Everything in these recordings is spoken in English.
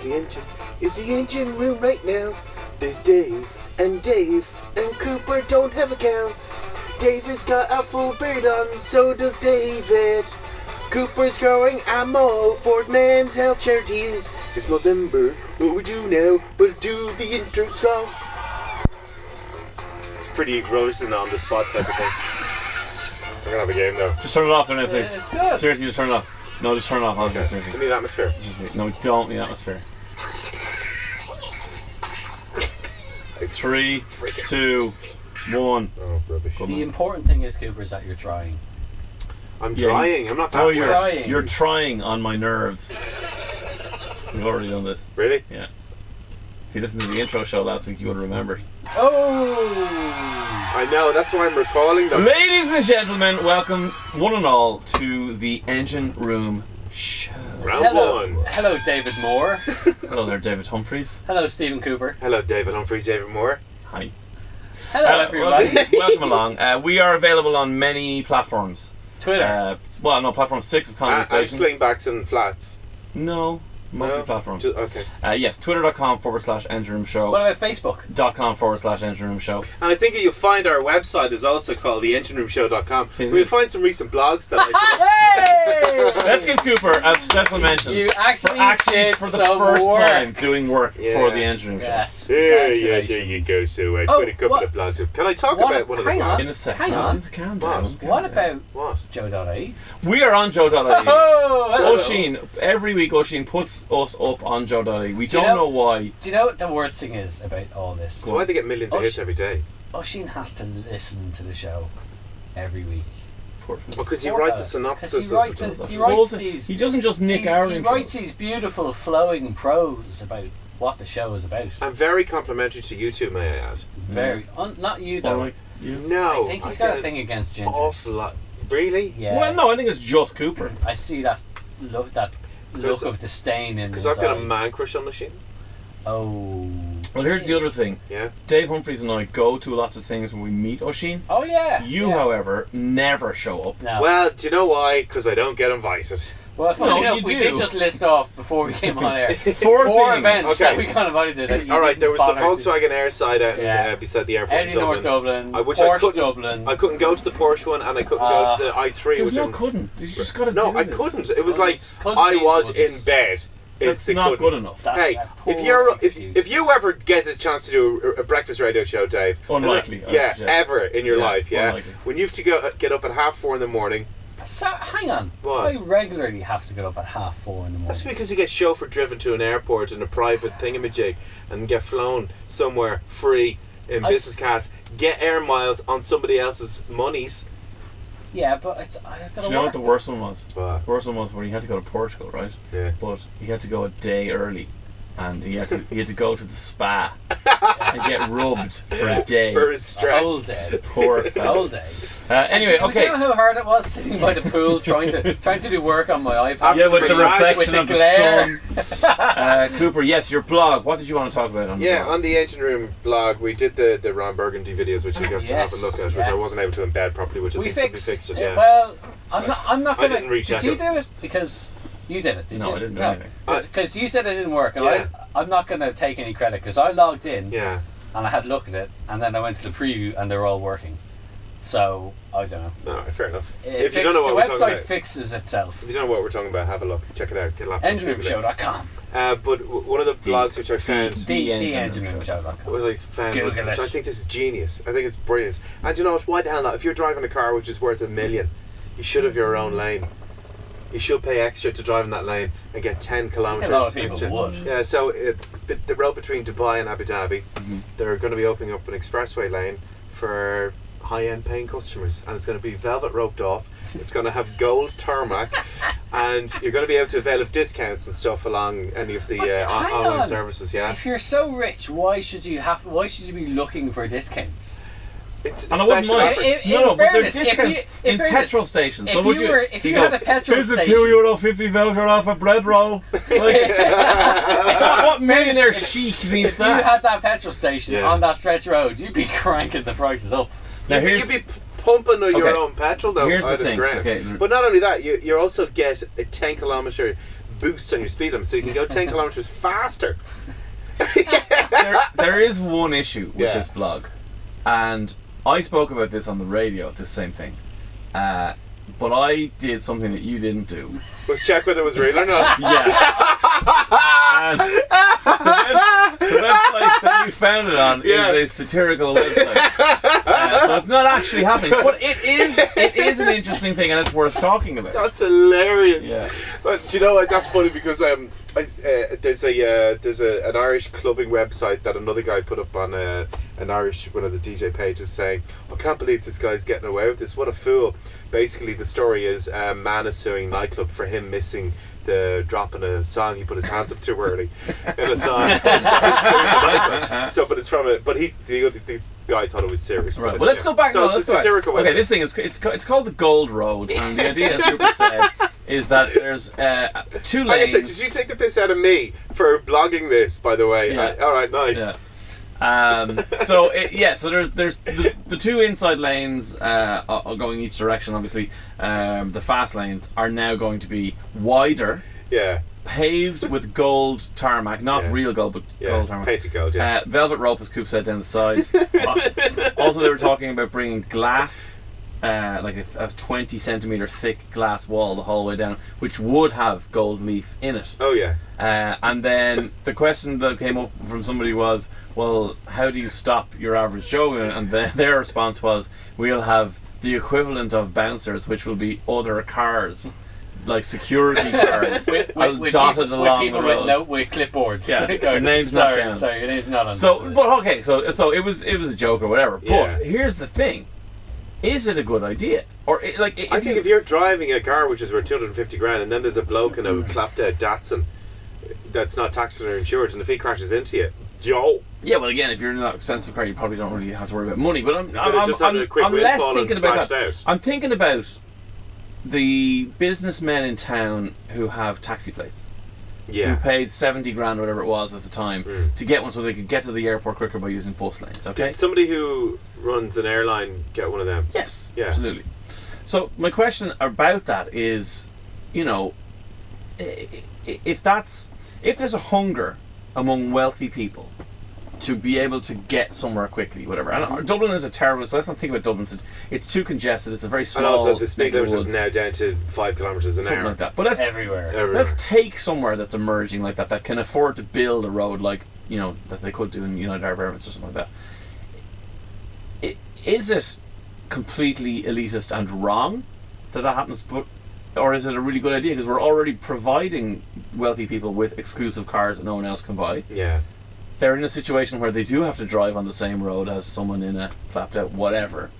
the engine room right now. There's Dave, and Cooper don't have a cow. Dave has got a full beard on, so does David. Cooper's growing ammo for men's health charities. It's November, what we do now but do the intro song. It's pretty roasting on the spot type of thing. We're gonna have a game though. Just turn it off there now, please. It's good. Seriously, just turn it off. No, just turn it off. Okay. Seriously. We need atmosphere. No, we don't need atmosphere. 3, 2, 1. Oh, rubbish. The important thing is, Cooper, is that you're trying. I'm trying. I'm not that trying. You're trying on my nerves. We've already done this. Really? Yeah. If you listened to the intro show last week, you would have remembered. Oh! I know, that's why I'm recalling them. Ladies and gentlemen, welcome one and all to the Engine Room Show. Round one. Hello, David Moore. Hello there, David Humphreys. Hello, Stephen Cooper. Hello, David Humphreys, David Moore. Hi. Hello, everybody. Welcome along. We are available on many platforms. Twitter. Platform 6 of Comedy And Station. slingbacks and flats. No, mostly platforms. Okay. Yes, twitter.com/Engine Room Show. What about Facebook? .com/Engine Room Show. And I think you'll find our website is also called theengineroomshow.com. We'll find some recent blogs that Hey! Let's give Cooper a special mention. You actually did for the some first work. time doing work for the Engine Room Yes. Show. there you go. So I put a couple of blogs up. Can I talk about one of the hang on. blogs? In a second. Hang on. Calm down. What about What? Joe.ie? We are on Joe.ie. Oh, hello. Oisin, every week Oisin puts us up on Joe.ie. We Do you don't know- know why. Do you know what the worst thing is about all this? That's why they get millions of hits every day. Oisin has to listen to the show every week. Because he writes a synopsis. Because he writes these. He doesn't just nick our He intros. writes these beautiful flowing prose about what the show is about. I'm very complimentary to you two, may I add. Very. Not you though. Like you. No. I think he's got a thing against gingers. Awful lot. Really? Yeah. Well, no, I think it's just Cooper. I see that look of disdain in his Because I've got a eye. man crush on Machine. Oh. Well, here's the other thing. Yeah. Dave Humphreys and I go to lots of things when we meet Oisin. Oh yeah. You, yeah. however, never show up. No. Well, do you know why? Because I don't get invited. Well, funny enough, you we do. did just list off before we came on air Four four things. events Okay. that we kind of wanted to do. All right, there was the Volkswagen Airside out Yeah. beside the airport in Eddie North Dublin. Dublin, Which I Porsche couldn't- Dublin. I couldn't go to the Porsche one, and I couldn't go to the i3. There's which no I'm- couldn't. You just got to No, do I this. couldn't. It was like Couldn't I means was wouldn't. in bed. That's It's the not couldn't. good enough. That's Hey, a if poor you're excuse. if you ever get a chance to do a breakfast radio show, Dave, Unlikely, I yeah, suggest. ever in your life, yeah. unlikely. When you have to get up at 4:30 in the morning, So, hang on. What? I regularly have to get up at 4:30 in the that's morning. because you get chauffeur driven to an airport in a private thingamajig and get flown somewhere free in I business class. Get air miles on somebody else's monies. Yeah, but I Do gotta you know what work. the worst one was? What? The worst one was when he had to go to Portugal, right? Yeah. But he had to go a day early, and he had to go to the spa and get rubbed for a day. For his stress. Whole day. Poor fella. Whole day. Anyway, Do okay. you know how hard it was sitting by the pool trying to do work on my iPad? Yeah, with the Absolutely. reflection With of the the glare. sun. Cooper, yes, your blog. What did you want to talk about on the Yeah, blog? on the Engine Room blog, we did the Ron Burgundy videos, which you got to have a look at, which I yes. wasn't able to embed properly, which I We think we fixed fixed it. Yeah. Well, I'm not I gonna. didn't reach did out you to- do it? Because you did it. Did No, you? I didn't do anything. Because you said it didn't work, and Yeah. I'm not gonna take any credit because I logged in Yeah. and I had a look at it, and then I went to the preview and they're all working. So I don't know. No, fair enough. It If you fixed- don't know what the we're talking website about, fixes itself. if you don't know what we're talking about, have a look. Check it out. Get a laptop. EngineRoomShow.com. But one of the blogs which I found, The EngineRoomShow.com. what I found Google was, it. which I think this is genius. I think it's brilliant. And you know what? Why the hell not? If you're driving a car which is worth $1 million, you should have your own lane. You should pay extra to drive in that lane and get 10 kilometres. A lot of people extra. would. Yeah, so the road between Dubai and Abu Dhabi, Mm-hmm. they're going to be opening up an expressway lane for high-end paying customers, and it's going to be velvet roped off. It's going to have gold tarmac, and you're going to be able to avail of discounts and stuff along any of the But hang online on. services. Yeah, If you're so rich, why should you be looking for discounts? it's And I wouldn't special mind. offers. No, but fairness, they're discounts in in fairness, petrol stations. if So would you were- if you go, had a petrol here's station- a €2.50 voucher off a bread roll. Like, what millionaire chic needs If you that? had that petrol station Yeah. on that stretch road, you'd be cranking the prices up. Now You'd here's be pumping your Okay. own petrol though Here's out the of the thing. ground. Okay. But not only that, you also get a 10 kilometre boost on your speed limit, so you can go 10 kilometers faster. There is one issue with Yeah. this blog, and I spoke about this on the radio, this same thing. But I did something that you didn't do. Let's check whether it was real or not. Yeah. And the website that you found it on Yeah. is a satirical website. So it's not actually happening. But it is an interesting thing, and it's worth talking about. That's hilarious. Yeah. But do you know what? That's funny because there's an Irish clubbing website that another guy put up on an Irish one of the DJ pages saying, "I can't believe this guy's getting away with this. What a fool!" Basically, the story is a man is suing nightclub for him missing the drop in a song. He put his hands up too early in a song. So, but it's from a. But this guy thought it was serious. Right. But well, let's go back. So no, it's let's a go back. satirical website. Okay, this thing it's called the Gold Road, and the idea, as Rupert said, is that there's 2 lanes. Like I said, did you take the piss out of me for blogging this? By the way, Yeah. all right, nice. Yeah. So there's the 2 inside lanes are going each direction. Obviously, the fast lanes are now going to be wider, Yeah, paved with gold tarmac, not Yeah. real gold, but yeah. gold tarmac. Painted gold. Yeah. Velvet rope, as Coop said, down the side. Also, they were talking about bringing glass, like a 20 centimeter thick glass wall the whole way down, which would have gold leaf in it. Oh yeah. And then the question that came up from somebody was, well, how do you stop your average Joe? And their response was, we'll have the equivalent of bouncers, which will be other cars, like security cars, dotted along people the road. with clipboards. Yeah, Going, your name's not sorry, down. Sorry, your name's not on. So, this but okay, so it was a joke or whatever. Yeah. But here's the thing: is it a good idea? Or I think if you're driving a car which is worth 250 grand, and then there's a bloke in a clapped out Datsun that's not taxed or insured, and if he crashes into you, yo. yeah, well, again, if you're in that expensive car, you probably don't really have to worry about money. But I'm just had a quick less windfall and thinking about splashed that. out. I'm thinking about the businessmen in town who have taxi plates, who Yeah. paid 70 grand, whatever it was at the time, to get one so they could get to the airport quicker by using bus lanes. Okay. Did somebody who runs an airline get one of them? Yes, Yeah. absolutely. So my question about that is, you know, if there's a hunger among wealthy people to be able to get somewhere quickly, whatever. And Dublin is a terrible. So let's not think about Dublin. It's too congested. It's a very small. And also the speed neck of limit is woods, now down to 5 kilometers an something hour. like that. But let's everywhere. Everywhere. take somewhere that's emerging like that can afford to build a road like, you know, that they could do in United Arab Emirates or something like that. Is it completely elitist and wrong that happens, or is it a really good idea because we're already providing wealthy people with exclusive cars that no one else can buy? Yeah. They're in a situation where they do have to drive on the same road as someone in a clapped out whatever.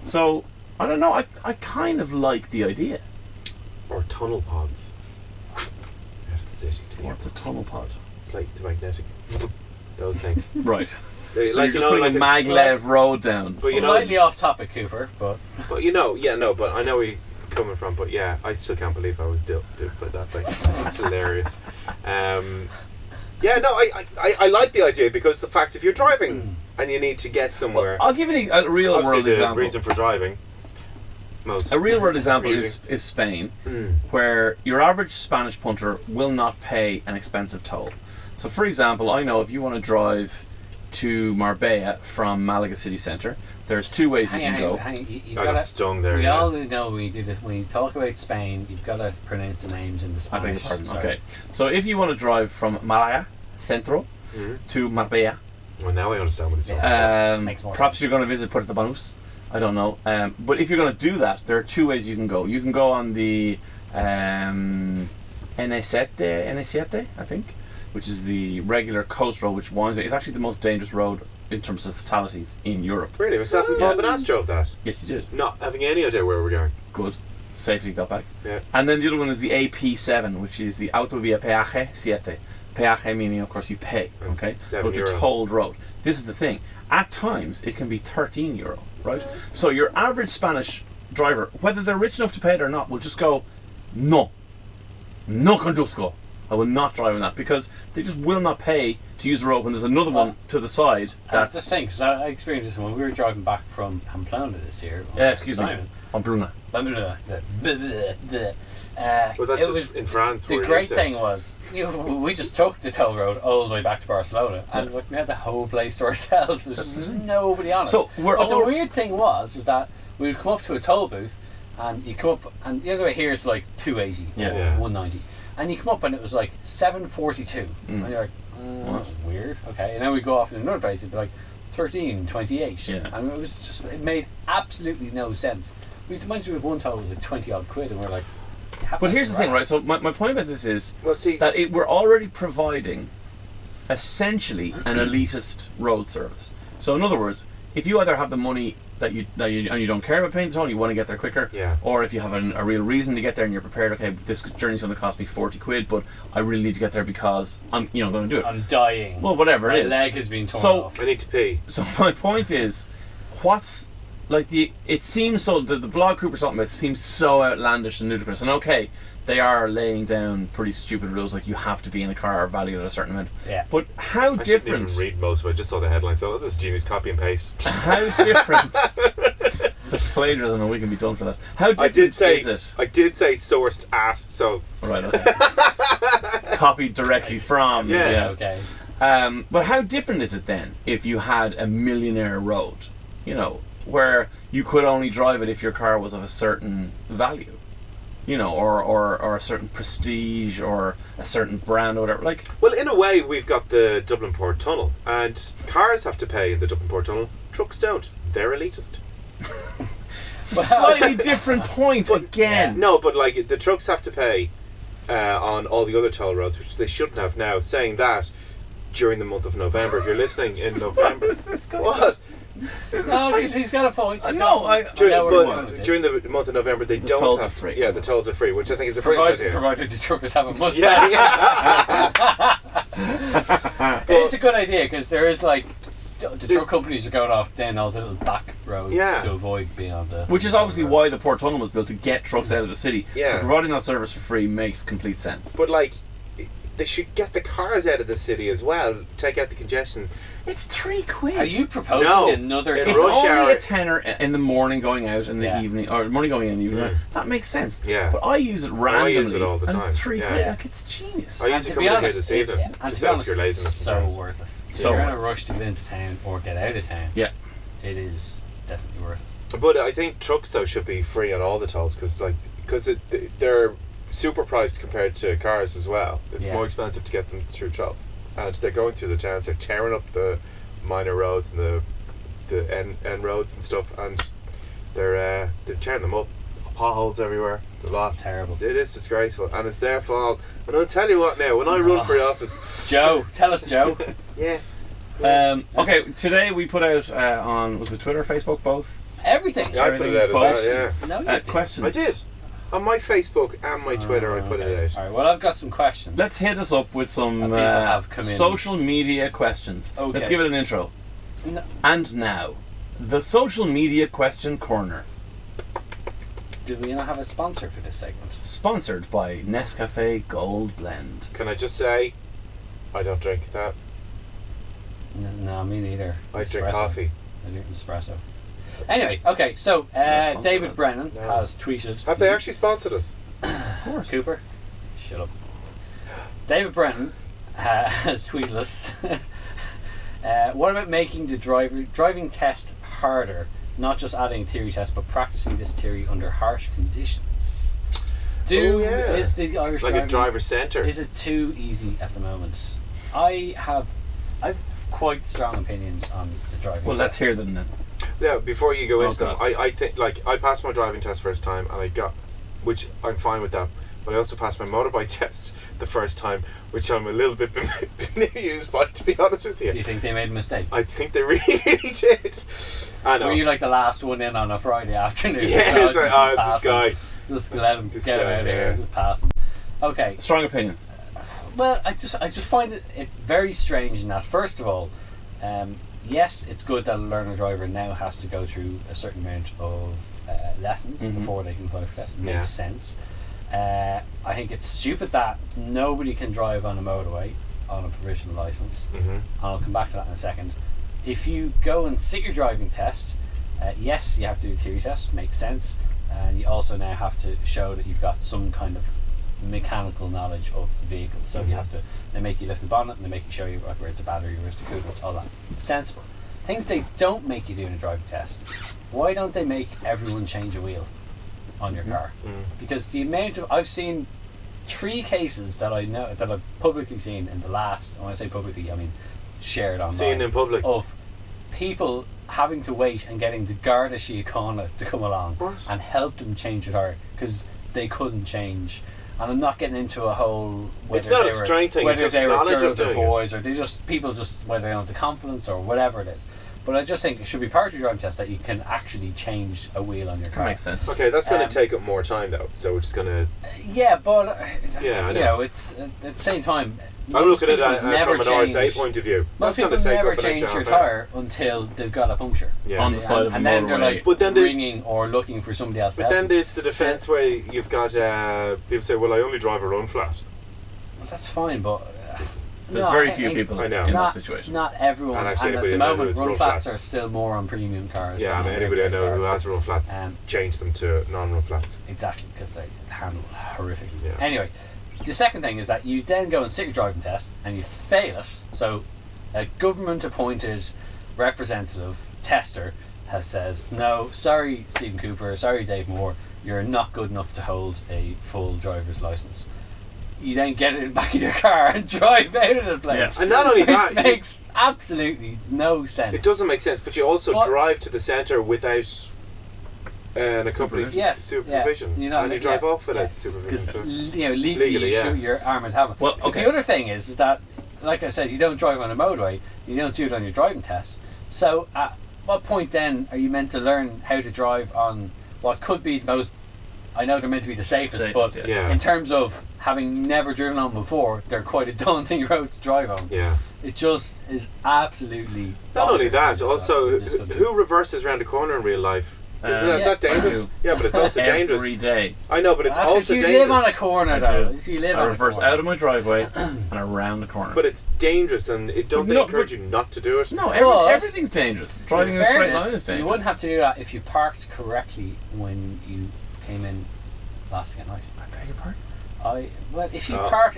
So I don't know. I kind of like the idea. Or tunnel pods. Out of the city to the What's a airport. tunnel pod? It's like the magnetic. Those things. Right. They, So you're just putting a maglev road down. But you know- Slightly off topic, Cooper, but But you know, yeah, no, but I know where you're coming from. But yeah, I still can't believe I was duped by that. Like, it's hilarious. Yeah, no, I like the idea because the fact if you're driving and you need to get somewhere, I'll give you a real obviously world the example. reason for driving. Most A real world example commuting. is Spain, where your average Spanish punter will not pay an expensive toll. So, for example, I know if you want to drive to Marbella from Malaga city centre, there's 2 ways you can go. You've I gotta, got stung there. we Yeah. all know we do this. When you talk about Spain, you've got to pronounce the names in the I beg your Spanish. pardon. Sorry. Okay, so if you want to drive from Malaga Centro to Marbella, Well, now I understand what it's all about. Makes more perhaps sense. you're going to visit Puerto Banús. I don't know. But if you're going to do that, there are 2 ways you can go. You can go on the N7, I think, which is the regular coast road, which winds. It's actually the most dangerous road in terms of fatalities in Europe. Really, myself and Bob and Ash drove that, Yes, you did. not having any idea where we're going. Good. Safely got back. Yeah. And then the other one is the AP7, which is the Autovía Peaje 7. Peaje meaning, of course, you pay. That's Okay, so it's €7. a tolled road. This is the thing. At times, it can be €13, right? So your average Spanish driver, whether they're rich enough to pay it or not, will just go, no conduzco. I will not drive on that because they just will not pay to use the road when there's another one to the side. That's That's the thing, because I experienced this when we were driving back from Pamplona this year. Yeah, excuse me, Simon. on Bruna. Well, that's it just was in France. the where great you said- thing was, we just took the toll road all the way back to Barcelona, and like, we had the whole place to ourselves. There was just nobody on it. So we're but the all- weird thing was is that we would come up to a toll booth, and you come up, and the other way here is like 280 Yeah. or Yeah. 190, and you come up and it was like 742, and you're like, What? weird, okay. And then we go off in another place, it'd be like 1328, Yeah. and it was just, it made absolutely no sense. We just went through with one toll, it was like 20 odd quid, and we're like. But here's the thing, right? So my point about this is Well, see, that we're already providing essentially an elitist road service. So in other words, if you either have the money that you and you don't care about paying the toll, you want to get there quicker, Yeah. or if you have a real reason to get there and you're prepared, okay, this journey's going to cost me 40 quid, but I really need to get there because I'm going to do it. I'm dying. Well, whatever My it is. leg has been torn So- off. I need to pee. So my point is, what's like it seems so the blog Cooper's talking about seems so outlandish and ludicrous, and okay, they are laying down pretty stupid rules like you have to be in a car valued at a certain amount. Yeah. But how I shouldn't different? even read most of it. I just saw the headline. So this is genius copy and paste. How different? That's plagiarism, and we can be done for that. How different is it? I did say sourced at. So Right. Okay. Copied directly from. Yeah. Okay. But how different is it then if you had a millionaire road, where you could only drive it if your car was of a certain value, or a certain prestige or a certain brand or whatever. Like, well, in a way, we've got the Dublin Port Tunnel, and cars have to pay in the Dublin Port Tunnel. Trucks don't. They're elitist. it's a slightly different point again. No, but like the trucks have to pay on all the other toll roads, which they shouldn't have now. Saying that during the month of November, if you're listening in November, what? No, he's got a point. During the month of November, they don't tolls have are free. Yeah, the tolls are free, which I think is a brilliant idea. Provided the truckers have a mustache. Yeah, yeah. It's a good idea because there is like the truck companies are going off down those little back roads Yeah. to avoid being on the. Which is obviously why the Port Tunnel was built, to get trucks out of the city. Yeah. So providing that service for free makes complete sense. But like, they should get the cars out of the city as well. Take out the congestion. It's 3 quid. Are you proposing No, another? it's It's toll? rush only hour. a tenner in the morning going out in the Yeah. evening, or morning going in the evening. Mm. That makes sense. Yeah. But I use it randomly. use it all the and time. it's 3 Yeah. quid. Yeah. Like, it's genius. I And used to to come be in here honest, this evening. and Just to be out of honest, pure it's laziness. so sometimes. worth it. If So you're in a worth it. rush to get into town or get out of town, Yeah. it is definitely worth it. But I think trucks though should be free on all the tolls because they're super priced compared to cars as well. It's Yeah. more expensive to get them through tolls, and they're going through the towns. They're tearing up the minor roads and the end roads and stuff, and they're tearing them up. Potholes everywhere. A lot. Terrible. It is disgraceful, and it's their fault. And I'll tell you what now. When I run for office, Joe, tell us, Joe. yeah. Okay, today we put out on, was it Twitter, Facebook, both? Everything. Yeah, I put it out as well. Yeah. Questions. No, you didn't. Questions. I did. On my Facebook and my Twitter, I put it out. Alright, well, I've got some questions. Let's hit us up with some That people have come in. social media questions. Okay. Let's give it an intro. No. And now, the social media question corner, Do we not have a sponsor for this segment? sponsored by Nescafe Gold Blend. Can I just say, I don't drink that. No, me neither. I drink Espresso. coffee. I drink espresso. Anyway, okay, so sponsor David us. Brennan No. has tweeted. Have they actually sponsored us? Of course. Cooper? Shut up. David Brennan has tweeted us. What about making the driving test harder? Not just adding theory test, but practicing this theory under harsh conditions. Is the Irish Like driving, a driver centre. is it too easy at the moment? I've quite strong opinions on the driving Well, let's test. hear them then. Yeah, before you go Oh, into them, God. I think, like, I passed my driving test first time and I got, which I'm fine with that, but I also passed my motorbike test the first time, which I'm a little bit bemused by, to be honest with Do you you. think they made a mistake? I think they really did. I know. Were you like the last one in on a Friday afternoon? Yeah, No, it's like, just oh, pass this guy. him. Just let him This get him guy, out of here. yeah. Just pass him. Okay. Strong opinions. Well, I just find it very strange in that. First of all, yes, it's good that a learner driver now has to go through a certain amount of lessons Mhm. before they can apply for tests. It Yeah. makes sense. I think it's stupid that nobody can drive on a motorway on a provisional license. Mm-hmm. I'll come back to that in a second. If you go and sit your driving test, yes, you have to do a theory test. Makes sense. and you also now have to show that you've got some kind of mechanical knowledge of the vehicle. So you have to, they make you lift the bonnet and they make you show you where's the battery, where's the coolant, all that. Sensible. Things they don't make you do in a driving test. Why don't they make everyone change a wheel on your car? Because the amount of, I've seen 3 cases that I know, that I've publicly seen in the last, when I say publicly I mean shared online, Seen in public. of people having to wait and getting the Garda Síochána to come along and help them change the tire because they couldn't change. And I'm not getting into a whole whether It's not they a were, strength thing, it's whether just they were knowledge of girls or doing boys, or they just people just whether they don't have the confidence or whatever it is. But I just think it should be part of your driving test that you can actually change a wheel on your car. That makes sense. Okay, that's going to take up more time though, so it's going to... Yeah, but Yeah, I you know. know, it's at the same time. I'm looking at people it never from an RSA change- point of view. Most That's going people to take never up an change extra their half hour. tire until they've got a puncture. Yeah. On the side of the and then they're motorway. like But then they- ringing or looking for somebody else to But help then them. there's the defence where you've got people say, well, I only drive a run flat. Well, that's fine, but There's no, very I few think people I know. in that not, situation. Not everyone. And And, actually at anybody the I know moment, who's run run flats flats. are still more on premium cars. Yeah, than and anybody I everyday know who cars. has run flats, change them to non-run flats. Exactly, because they handle horrifically. Yeah. Anyway, the second thing is that you then go and sit your driving test and you fail it. So a government-appointed representative tester says, no, sorry Stephen Cooper, sorry Dave Moore, you're not good enough to hold a full driver's license. You then get it in the back of your car and drive out of the place. Yeah. And not only Which that, makes absolutely no sense. it doesn't make sense, but you also But- drive to the centre without an accompanying Yes, supervision. yeah. You know, and you drive yeah, off without yeah. supervision. Because So. legally Legally, you yeah. should, you're arm and hammer. Well, But okay. the other thing is that, like I said, you don't drive on a motorway. You don't do it on your driving test. So at what point then are you meant to learn how to drive on what could be the most? I know they're meant to be the safest, but Yeah. in terms of having never driven on before, they're quite a daunting road to drive on. Yeah. It just is absolutely. Not only bonkers that, in also, this country. who reverses around the corner in real life? Isn't Yeah. that dangerous? Yeah, but it's also dangerous. Every day. I know, but it's That's 'cause also you dangerous. live on a corner, I though. do. You live I on reverse a corner. out of my driveway and around the corner. But it's dangerous, and don't they No, encourage you not to do it? no, But- everything's dangerous. Driving in a straight fairness, line is dangerous. You wouldn't have to do that if you parked correctly when you came in last night. I beg your pardon? Well, if you Oh. parked,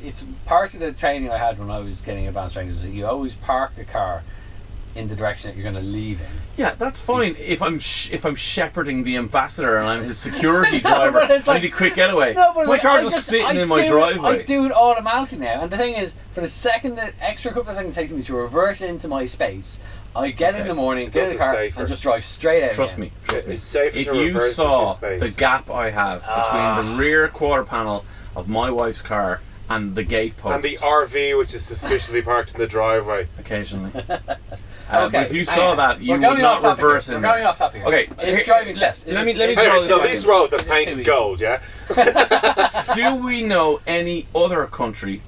it's part of the training I had when I was getting advanced training was that you always park the car in the direction that you're going to leave in. Yeah, that's fine if I'm shepherding the ambassador and I'm his security driver. but it's I like- need a quick getaway. No, but my like, car's I just sitting in my do driveway. I do it automatically now, and the thing is, for the second that extra couple of seconds it takes me to reverse into my space, I get in the morning, It's get in the also car, safer. and just drive straight out. Trust again. me, trust me. It's safer If to you reverse saw into space. the gap I have between the rear quarter panel of my wife's car and the gate post, And the RV, which is suspiciously parked in the driveway. occasionally. Okay, but if you saw hang on. that, you We're would going not off topic reverse here. in We're going there. off topic here. Okay, It's here- driving test. let me Anyway, draw so back this in. road that's Is it too painted easy? gold, yeah? Do we know any other country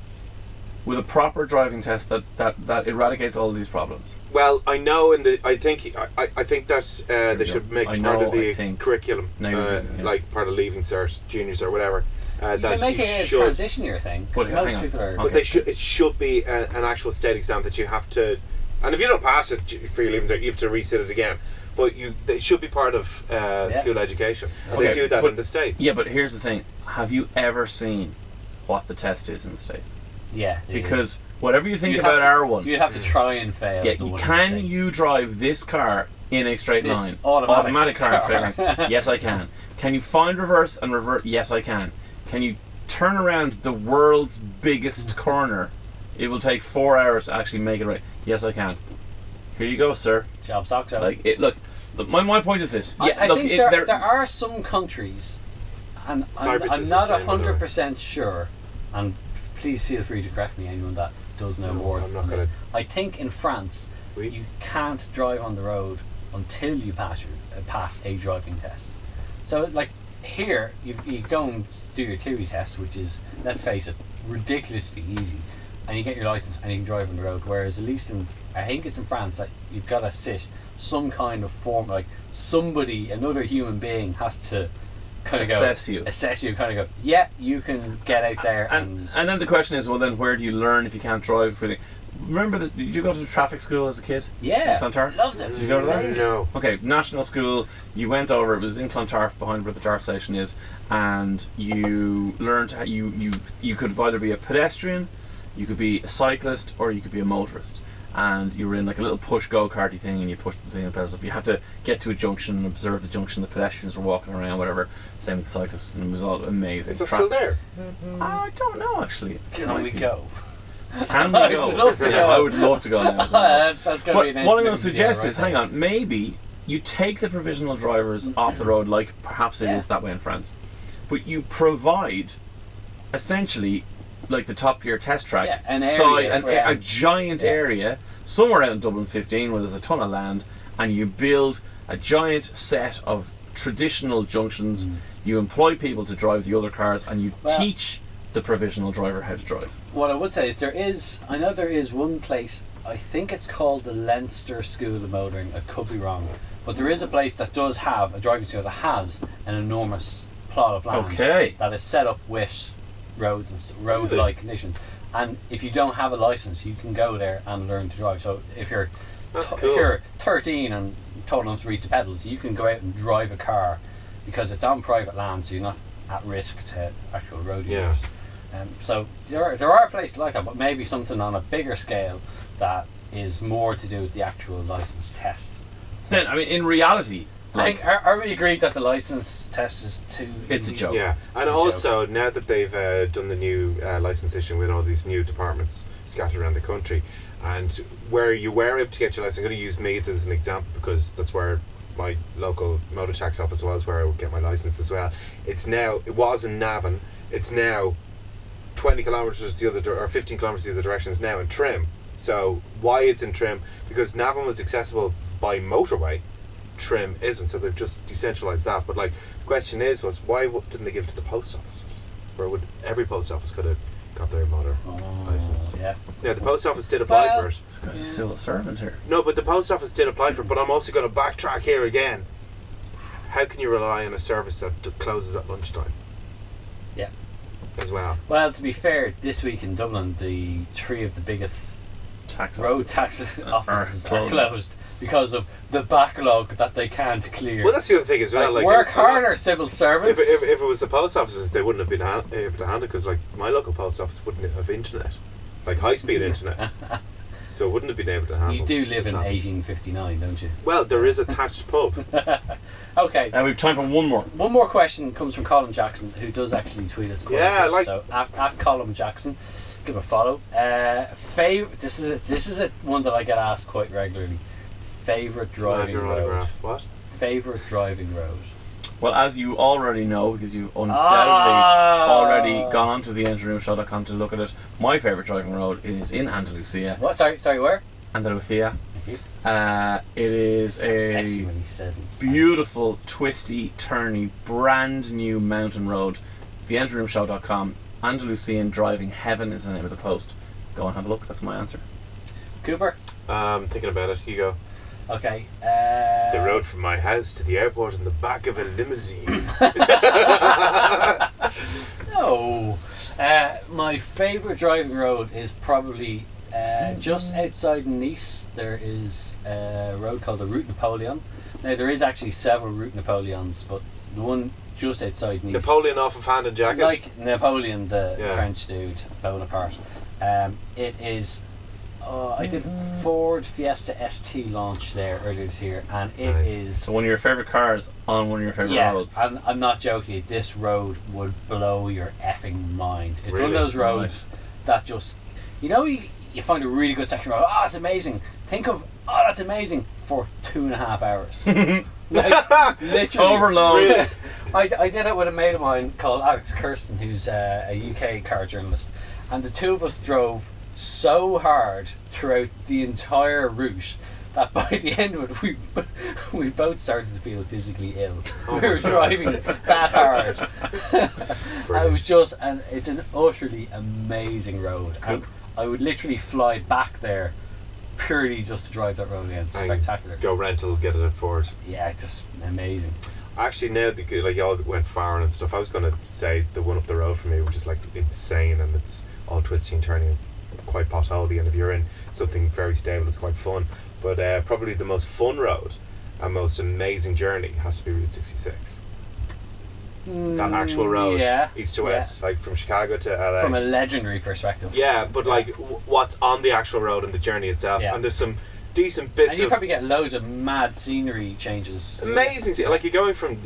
with a proper driving test that eradicates all these problems? Well, I know I think that they we should go. make I part know, of the I think. curriculum, Now you're doing it, yeah. like part of leaving cert, juniors or whatever. You That can make you it a should, transition year thing, because But hang most on. people are. Okay. but it should be an actual state exam that you have to, and if you don't pass it for your leaving cert, you have to resit it again. But it should be part of school education. And they Okay, do that but- in the States. Yeah, but here's the thing: have you ever seen what the test is in the States? Yeah. it Because is. whatever you think You'd about have to- R1, You'd have to try and fail. yeah, the one in the can States. you drive this car in a straight This line? automatic car in a car. straight line? Yes, I can. Can you find reverse and revert? Yes, I can. Can you turn around the world's biggest corner? It will take 4 hours to actually make it right. Yes, I can. Here you go, sir. Job socks out. Like it. Look, my point is this. Yeah, I look, think it- there are some countries, and Cyprus I'm is not the same, by the way. 100% sure, and please feel free to correct me, anyone that does know No, more. I'm not on this. gonna- I think in France, Oui. you can't drive on the road until you pass a driving test. So, like here, you go and do your theory test, which is, let's face it, ridiculously easy, and you get your license and you can drive on the road. Whereas at least I think it's in France that you've got to sit some kind of form, like somebody, another human being, has to kind of assess you. kind of go, yeah, you can get out there and And then the question is, well, then where do you learn if you can't drive? remember that? Did you go to traffic school as a kid? Yeah, In Clontarf? loved it. Did you go to that? Amazing. No. Okay, national school. You went over. It was in Clontarf, behind where the Dart station is, and you learned how you could either be a pedestrian, you could be a cyclist, or you could be a motorist. And you were in like a little push go-karty thing, and you pushed the thing and pedals up. You had to get to a junction and observe the junction. The pedestrians were walking around, whatever. Same with the cyclists, and it was all amazing. Is that still there? I don't know actually. Can we go? Can we go? I'd love to go. I would love to go now. As well. That's going to be an What I'm going to Instagram suggest video is, right hang there. on, maybe you take the provisional drivers off the road, like perhaps it Yeah. is that way in France, but you provide essentially like the Top Gear test track, Yeah, an area for, a giant yeah. area somewhere out in Dublin 15 where there's a ton of land, and you build a giant set of traditional junctions. You employ people to drive the other cars, and you Well- teach the provisional driver how to drive. What I would say is I know there is one place, I think it's called the Leinster School of Motoring, I could be wrong, but there is a place that does have a driving school that has an enormous plot of land Okay. that is set up with roads and road-like conditions. And if you don't have a license, you can go there and learn to drive. So if you're That's if cool. you're 13 and told enough to reach the pedals, you can go out and drive a car because it's on private land, so you're not at risk to actual road Yeah. users. So there are places like that, but maybe something on a bigger scale that is more to do with the actual license test. Then, I mean, in reality, I think, are we agreed that the license test is too... It's a joke. Yeah, and Good also now that they've done the new license issue with all these new departments scattered around the country, and where you were able to get your license, I'm going to use Meath as an example because that's where my local motor tax office was, where I would get my license as well. It was in Navan. It's now 20 kilometres the other or 15 kilometres the other direction. Is now in Trim. So why it's in Trim? Because Navan was accessible by motorway. Trim isn't, so they've just decentralised that. But like the question was why didn't they give it to the post offices? Where would every post office could have got their motor license? Yeah. Yeah, the post office did apply Well, for it. this guy's still a servant here. No, but the post office did apply for it. But I'm also going to backtrack here again. How can you rely on a service that closes at lunchtime? Yeah. As well. Well, to be fair, this week in Dublin, the three of the biggest Tax road tax offices are closed. closed because of the backlog that they can't clear. Well, that's the other thing as well. Like, Like work harder, civil servants. If it was the post offices, they wouldn't have been able to handle it because, like, my local post office wouldn't have internet, like high-speed internet, so it wouldn't have been able to handle. You do live the in traffic. 1859, don't you? Well, there is a thatched pub. Okay. And we've time for one more. One more question comes from Colin Jackson, who does actually tweet us quite Yeah, a bit. like- So at Colin Jackson, give a follow. This is a one that I get asked quite regularly. Favorite driving Your road. autograph. What? Favorite driving road. Well, as you already know, because you've undoubtedly already gone onto the engineeroomshow.com to look at it, my favourite driving road is in Andalusia. What? Sorry, where? Andalusia. Thank you. It is So sexy a when he says it in Spanish. beautiful, twisty, turny, brand new mountain road. Theengineeroomshow.com. Andalusian driving heaven is the name of the post. Go and have a look. That's my answer. Cooper. Thinking about it. You go. Okay. The road from my house to the airport in the back of a limousine. No. My favourite driving road is probably just outside Nice. There is a road called the Route Napoleon. Now there is actually several Route Napoleons, but the one just outside Nice, Napoleon off of Hand and Jacket. like Napoleon, the Yeah. French dude, Bonaparte. It is. I did Ford Fiesta ST launch there earlier this year, and it Nice. is. So one of your favourite cars on one of your favourite Yeah, roads. I'm not joking. This road would blow your effing mind. It's one Really? of those roads that just, you find a really good section road. Oh, it's amazing. Think of, oh, that's amazing for 2.5 hours. Like, literally. Overload. Really? I did it with a mate of mine called Alex Kirsten, who's a UK car journalist, and the two of us drove so hard throughout the entire route that by the end of it we both started to feel physically ill. Oh We were my God. driving that hard. And it Brilliant. was just, and it's an utterly amazing road. And I would literally fly back there purely just to drive that road again. And Spectacular. Go rental, get it at Ford. Yeah, just amazing. Actually, now like y'all went far and stuff, I was going to say the one up the road for me, which is like insane, and it's all twisty and turning. quite potholey, and if you're in something very stable, it's quite fun. But probably the most fun road and most amazing journey has to be Route 66. That actual road, east to west, like from Chicago to LA. From a legendary perspective. Yeah, but like what's on the actual road and the journey itself, and there's some decent bits. And you probably get loads of mad scenery changes. Amazing, like you're going from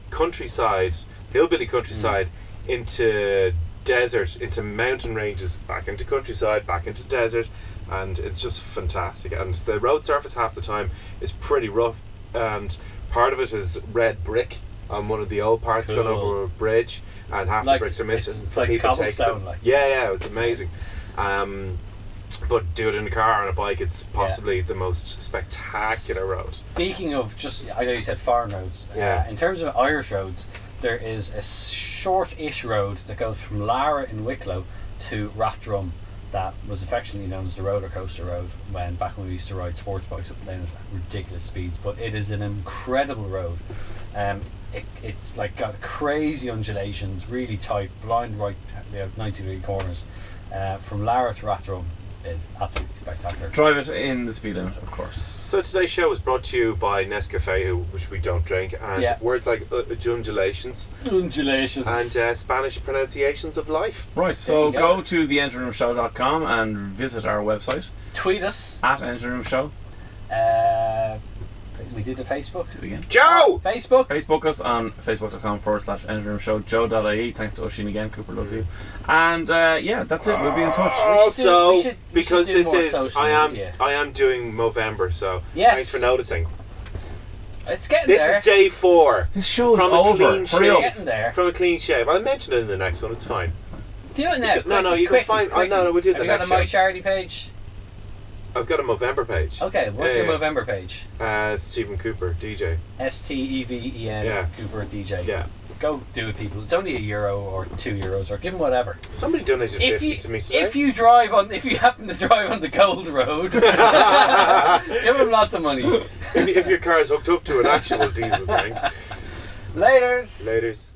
countryside, hillbilly countryside, into desert, into mountain ranges, back into countryside, back into desert, and it's just fantastic. And the road surface half the time is pretty rough, and part of it is red brick on one of the old parts going over a bridge, and half the bricks are missing. It's like cobblestone, like. Yeah, it's amazing. But do it in a car or on a bike, it's possibly the most spectacular road. Speaking of I know you said foreign roads. In terms of Irish roads, there is a short-ish road that goes from Lara in Wicklow to Rathdrum that was affectionately known as the roller coaster road back when we used to ride sports bikes up and down at ridiculous speeds. But it is an incredible road. It's like got crazy undulations, really tight, blind right, 90-degree corners. From Lara to Rathdrum, it's absolutely spectacular. Drive it in the speed limit, of course. So today's show was brought to you by Nescafe, which we don't drink, and words like undulations, and Spanish pronunciations of life. Right, so go to theengineroomshow.com and visit our website. Tweet us at Engine Room Show. We did the Facebook. Do it again. Joe! Facebook us on facebook.com/Engine Room Show. Joe.ie. Thanks to Oisin again. Cooper loves you. And that's it. We'll be in touch. Also, because this is I am doing Movember, so thanks for noticing. It's getting there. This is day 4. This show's from over. Clean Hurry up. Getting there. From a clean shave. I'll mention it in the next one. It's fine. Do it now. No, you can find. No, we did the next show. Have you got a My Charity page? I've got a Movember page. Okay, what's your Movember page? Stephen Cooper, DJ. STEVEN Cooper, DJ. Yeah. Go do it, people. It's only €1 or €2 or give them whatever. Somebody donated 50 to me today. If you happen to drive on the Gold Road, give them lots of money. If your car is hooked up to an actual diesel tank. Laters.